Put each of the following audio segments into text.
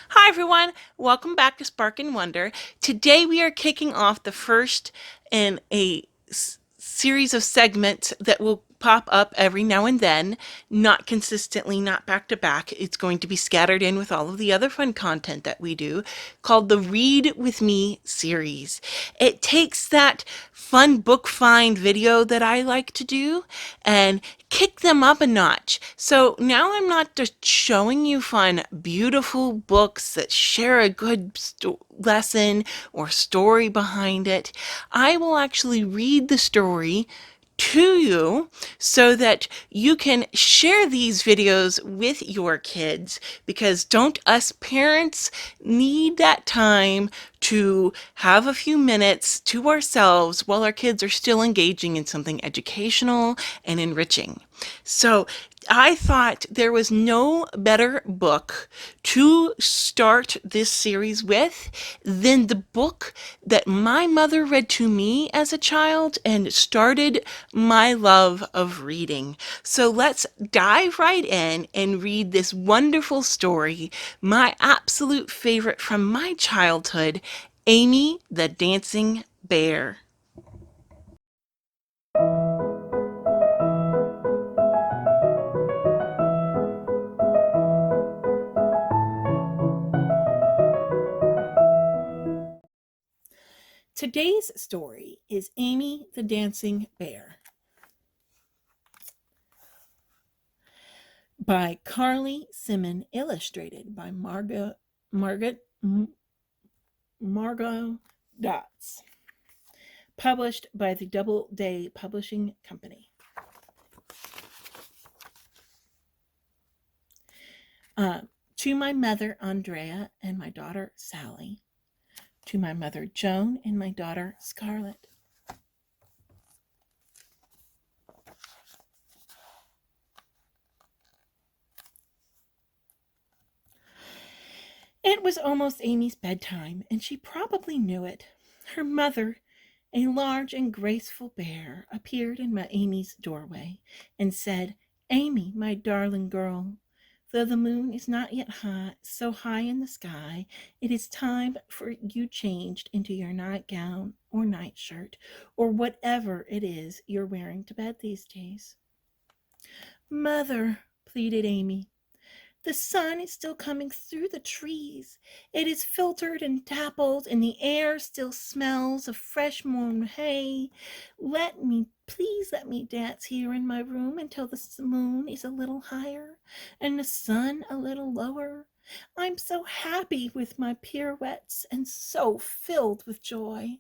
Hi everyone, welcome back to Spark and Wonder. Today we are kicking off the first in a series of segments that will pop up every now and then, not consistently, not back to back. It's going to be scattered in with all of the other fun content that we do, called the Read With Me series. It takes that fun book find video that I like to do and kick them up a notch. So now I'm not just showing you fun, beautiful books that share a good lesson or story behind it. I will actually read the story to you so that you can share these videos with your kids, because don't us parents need that time to have a few minutes to ourselves while our kids are still engaging in something educational and enriching? So I thought there was no better book to start this series with than the book that my mother read to me as a child and started my love of reading. So let's dive right in and read this wonderful story, my absolute favorite from my childhood, Amy the Dancing Bear. Today's story is Amy the Dancing Bear by Carly Simon, illustrated by Margot Dots, published by the Doubleday Publishing Company. To my mother Andrea and my daughter Sally, to my mother Joan and my daughter Scarlett. It was almost Amy's bedtime, and she probably knew it. Her mother, a large and graceful bear, appeared in Amy's doorway and said, "Amy, my darling girl, though the moon is not yet so high in the sky, it is time for you changed into your nightgown or nightshirt or whatever it is you're wearing to bed these days." "Mother," pleaded Amy, "the sun is still coming through the trees. It is filtered and dappled, and the air still smells of fresh mown hay. Please let me dance here in my room until the moon is a little higher and the sun a little lower. I'm so happy with my pirouettes and so filled with joy."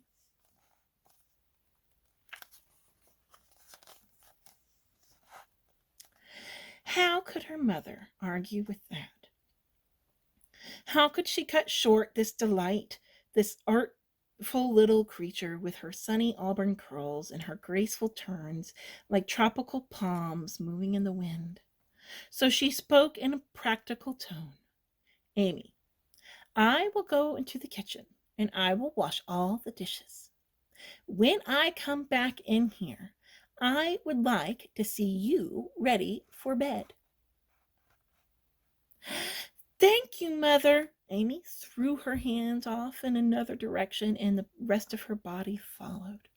How could her mother argue with that? How could she cut short this delight, this artful little creature with her sunny auburn curls and her graceful turns like tropical palms moving in the wind? So she spoke in a practical tone. "Amy, I will go into the kitchen and I will wash all the dishes. When I come back in here, I would like to see you ready for bed." "Thank you, Mother." Amy threw her hands off in another direction, and the rest of her body followed.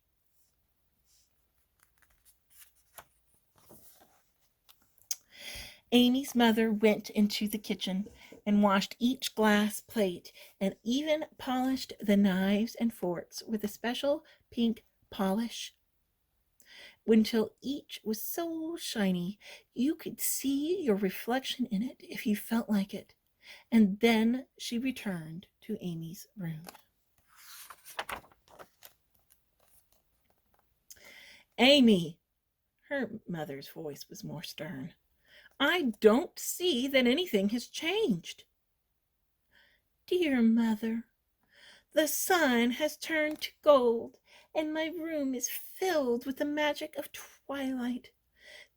Amy's mother went into the kitchen and washed each glass plate and even polished the knives and forks with a special pink polish until each was so shiny you could see your reflection in it if you felt like it. And then she returned to Amy's room. "Amy," her mother's voice was more stern, "I don't see that anything has changed." "Dear mother, the sun has turned to gold, and my room is filled with the magic of twilight.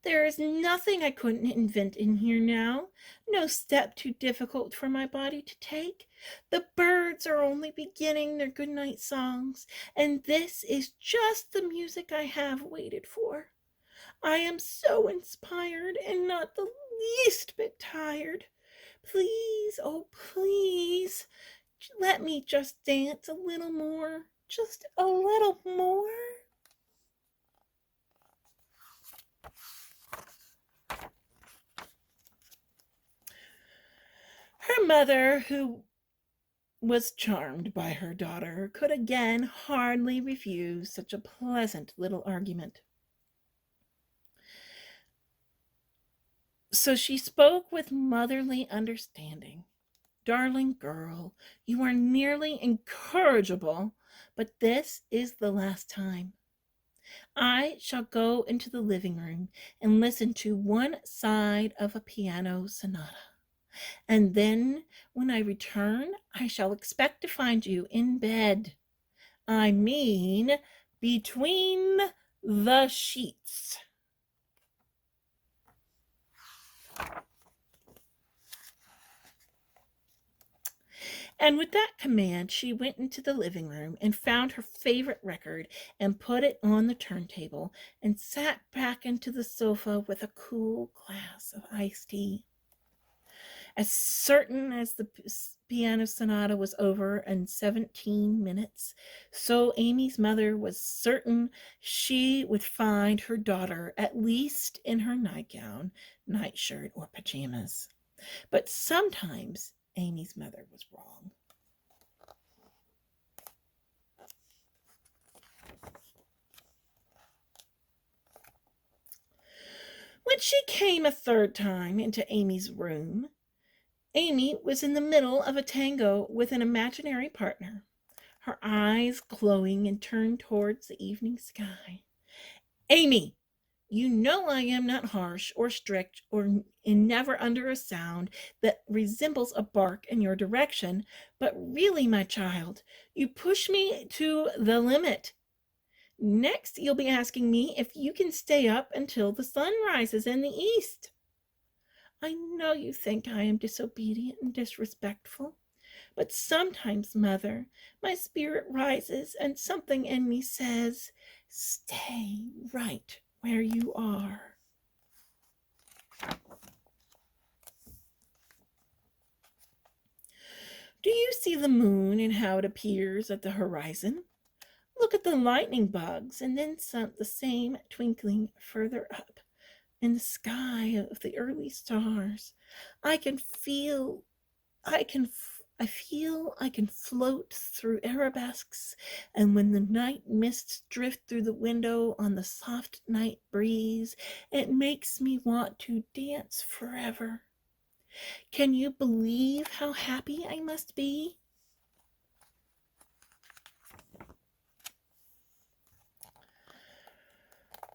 There is nothing I couldn't invent in here now, no step too difficult for my body to take. The birds are only beginning their good-night songs, and this is just the music I have waited for. I am so inspired and not the least bit tired. Please, oh please, please? Let me just dance a little more. Just a little more. Her mother, who was charmed by her daughter, could again hardly refuse such a pleasant little argument. So she spoke with motherly understanding. Darling girl, you are nearly incorrigible, but this is the last time. I shall go into the living room and listen to one side of a piano sonata. And then, when I return, I shall expect to find you in bed. I mean, between the sheets. And with that command, she went into the living room and found her favorite record and put it on the turntable and sat back into the sofa with a cool glass of iced tea. As certain as the piano sonata was over in 17 minutes, so Amy's mother was certain she would find her daughter at least in her nightgown, nightshirt, or pajamas. But sometimes Amy's mother was wrong. When she came a third time into Amy's room, Amy was in the middle of a tango with an imaginary partner, her eyes glowing and turned towards the evening sky. Amy, you know I am not harsh or strict or never under a sound that resembles a bark in your direction, but really, my child, you push me to the limit. Next, you'll be asking me if you can stay up until the sun rises in the east. I know you think I am disobedient and disrespectful, but sometimes, mother, my spirit rises and something in me says, stay right where you are. Do you see the moon and how it appears at the horizon? Look at the lightning bugs and then the same twinkling further up in the sky of the early stars. I can feel, I feel I can float through arabesques, and when the night mists drift through the window on the soft night breeze, it makes me want to dance forever. Can you believe how happy I must be?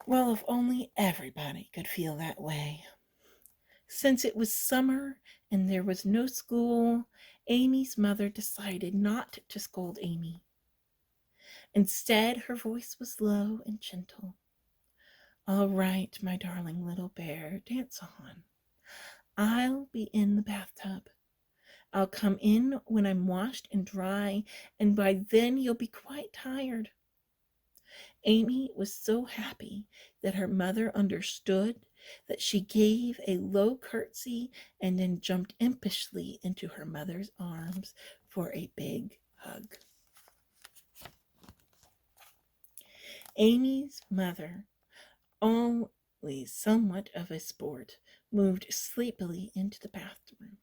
Well, if only everybody could feel that way. Since it was summer and there was no school, Amy's mother decided not to scold Amy. Instead, her voice was low and gentle. All right, my darling little bear, dance on. I'll be in the bathtub. I'll come in when I'm washed and dry, and by then you'll be quite tired. Amy was so happy that her mother understood that she gave a low curtsy and then jumped impishly into her mother's arms for a big hug. Amy's mother, always somewhat of a sport, moved sleepily into the bathroom,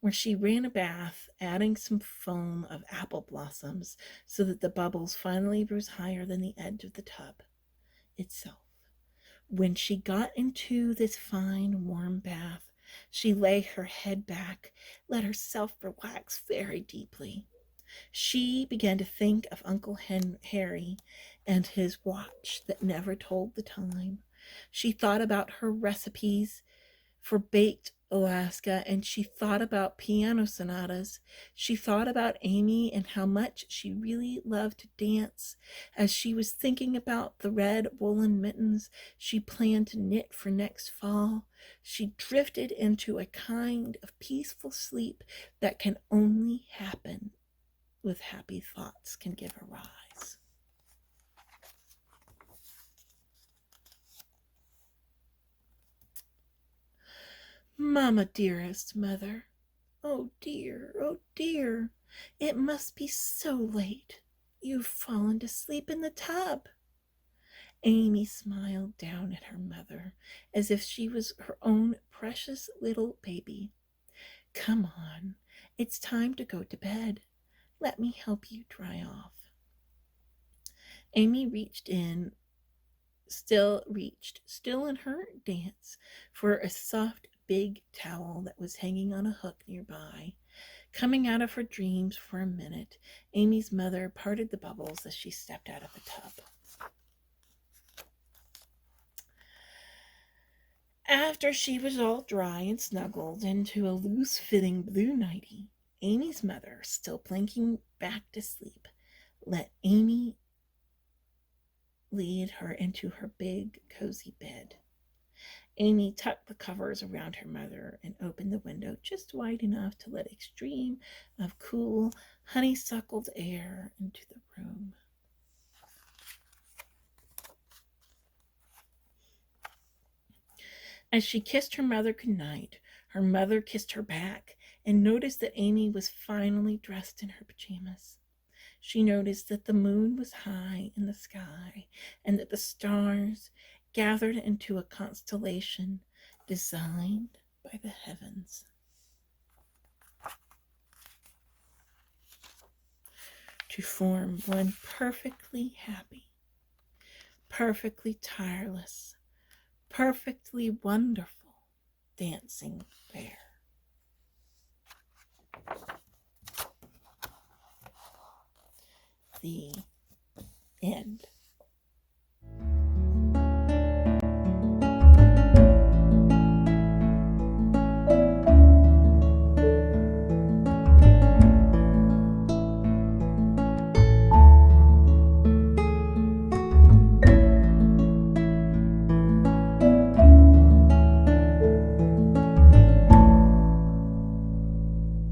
where she ran a bath, adding some foam of apple blossoms so that the bubbles finally rose higher than the edge of the tub itself. When she got into this fine, warm bath, she lay her head back, let herself relax very deeply. She began to think of Uncle Harry and his watch that never told the time. She thought about her recipes for baked Alaska, and she thought about piano sonatas. She thought about Amy and how much she really loved to dance. As she was thinking about the red woolen mittens she planned to knit for next fall, she drifted into a kind of peaceful sleep that can only happen with happy thoughts can give a rise. Mamma, dearest mother, oh dear, it must be so late. You've fallen to sleep in the tub." Amy smiled down at her mother as if she was her own precious little baby. "Come on, it's time to go to bed. Let me help you dry off." Amy still in her dance, for a soft big towel that was hanging on a hook nearby. Coming out of her dreams for a minute, Amy's mother parted the bubbles as she stepped out of the tub. After she was all dry and snuggled into a loose-fitting blue nightie, Amy's mother, still blinking back to sleep, let Amy lead her into her big, cozy bed. Amy tucked the covers around her mother and opened the window just wide enough to let a stream of cool, honeysuckled air into the room. As she kissed her mother goodnight, her mother kissed her back and noticed that Amy was finally dressed in her pajamas. She noticed that the moon was high in the sky and that the stars gathered into a constellation designed by the heavens to form one perfectly happy, perfectly tireless, perfectly wonderful dancing bear. The end.